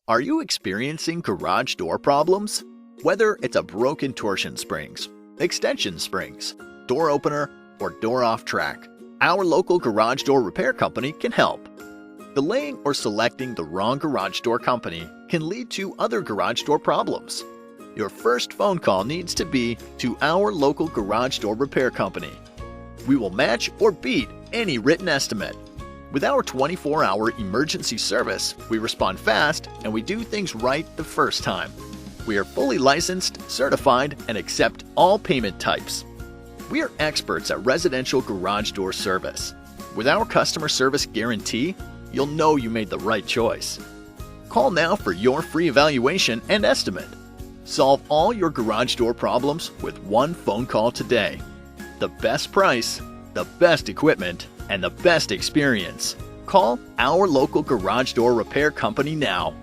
Are you experiencing garage door problems? Whether it's a broken torsion springs, extension springs, door opener, or door off track, our local garage door repair company can help. Delaying or selecting the wrong garage door company can lead to other garage door problems. Your first phone call needs to be to our local garage door repair company. We will match or beat any written estimate. With our 24-hour emergency service, we respond fast and we do things right the first time. We are fully licensed, certified, and accept all payment types. We are experts at residential garage door service. With our customer service guarantee, you'll know you made the right choice. Call now for your free evaluation and estimate. Solve all your garage door problems with one phone call today. The best price, the best equipment, and the best experience. Call our local garage door repair company now.